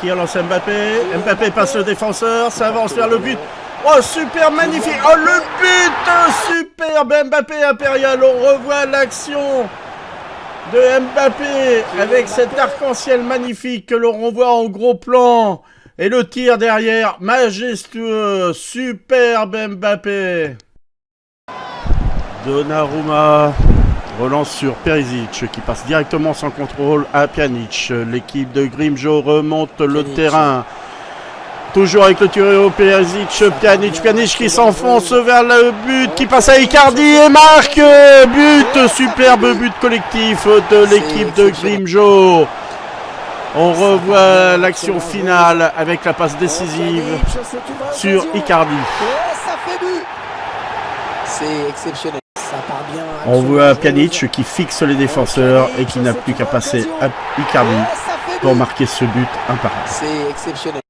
qui relance Mbappé. Mbappé passe le défenseur, ça avance vers le but. Oh, super magnifique. Oh, le but superbe. Mbappé impérial. On revoit l'action de Mbappé avec cet arc-en-ciel magnifique que l'on revoit en gros plan. Et le tir derrière, majestueux. Superbe Mbappé. Donnarumma relance sur Perisic qui passe directement sans contrôle à Pjanic. L'équipe de Grimjo remonte le terrain. Toujours avec le tireur Perisic, Pjanic qui s'enfonce vers le but, qui passe à Icardi et marque. But, superbe but collectif de l'équipe de Grimjo. On revoit l'action finale avec la passe décisive sur Icardi. C'est exceptionnel. Ça part bien. On voit Pjanic qui fixe les défenseurs et qui n'a plus qu'à passer à Icardi pour marquer ce but imparable. C'est exceptionnel.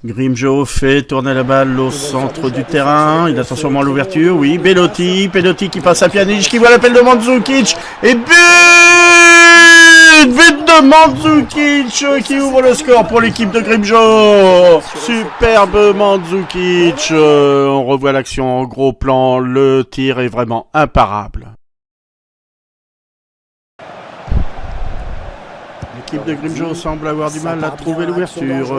Grimjo fait tourner la balle au centre du terrain. Il attend sûrement l'ouverture. Oui, Belotti qui passe à Pjanic, qui voit l'appel de Mandzukic. Et but de Mandzukic qui ouvre le score pour l'équipe de Grimjo. Superbe Mandzukic. On revoit l'action en gros plan. Le tir est vraiment imparable. L'équipe de Grimjo semble avoir du mal à trouver l'ouverture.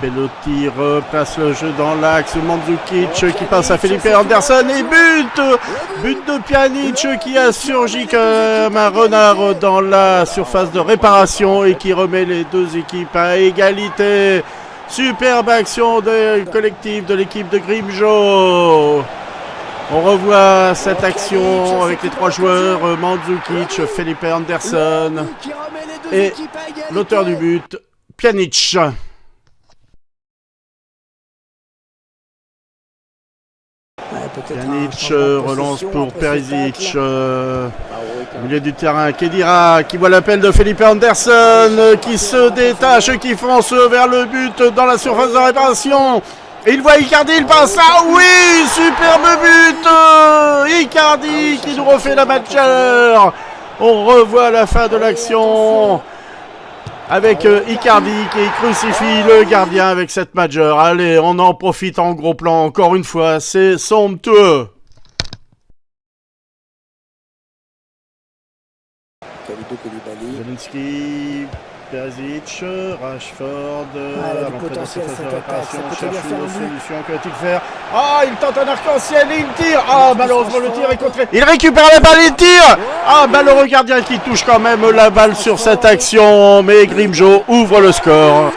Belotti replace le jeu dans l'axe. Mandzukic qui passe à Felipe Anderson et but de Pjanic qui a surgi comme un renard dans la surface de réparation et qui remet les deux équipes à égalité. Superbe action collective de l'équipe de Grimjo. On revoit cette action avec les trois joueurs, Mandzukic, Felipe Anderson et l'auteur du but, Pjanic. Pjanic relance pour Perisic, milieu du terrain, Khedira qui voit l'appel de Felipe Anderson, qui se détache, qui fonce vers le but dans la surface de réparation. Il voit Icardi, il passe. Ah oui, superbe but Icardi qui nous refait la matcheur. On revoit la fin de l'action avec Icardi qui crucifie le gardien avec cette majeur. Allez, on en profite en gros plan encore une fois, c'est somptueux. Zelinski, Perisic, Rashford, à l'entrée de cette phase de réparation, cherche une solution, que-t-il faire? Ah, il tente un arc-en-ciel et il tire. Ah, malheureusement le tir est contré. Il récupère la balle et il tire. Ah, malheureux gardien qui touche quand même la balle sur cette action, mais Grimjo ouvre le score.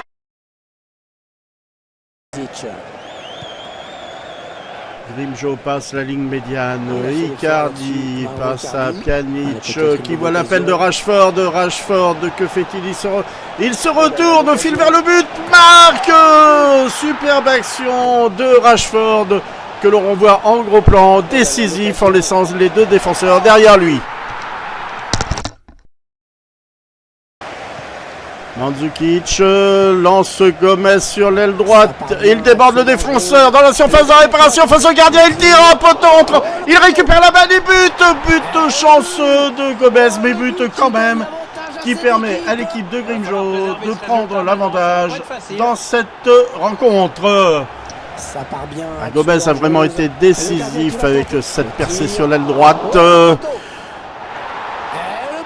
Grimjo passe la ligne médiane, Icardi passe à Pjanic qui voit l'appel de Rashford, que fait-il? Il se retourne, file vers le but, marque. Superbe action de Rashford que l'on renvoie en gros plan, décisif en laissant les deux défenseurs derrière lui. Mandzukic lance Gomez sur l'aile droite. Il déborde le défenseur dans la surface de réparation face au gardien. Il tire un poteau entre. Il récupère la balle et but chanceux de Gomez, mais but quand même qui permet à l'équipe de Grimjo de prendre l'avantage dans cette rencontre. Ça part bien. Gomez a vraiment été décisif avec cette percée sur l'aile droite.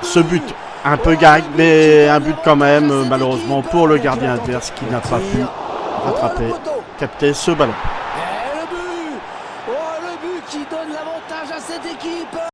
Ce but un peu gag, mais un but quand même, malheureusement pour le gardien adverse qui n'a pas pu capter ce ballon.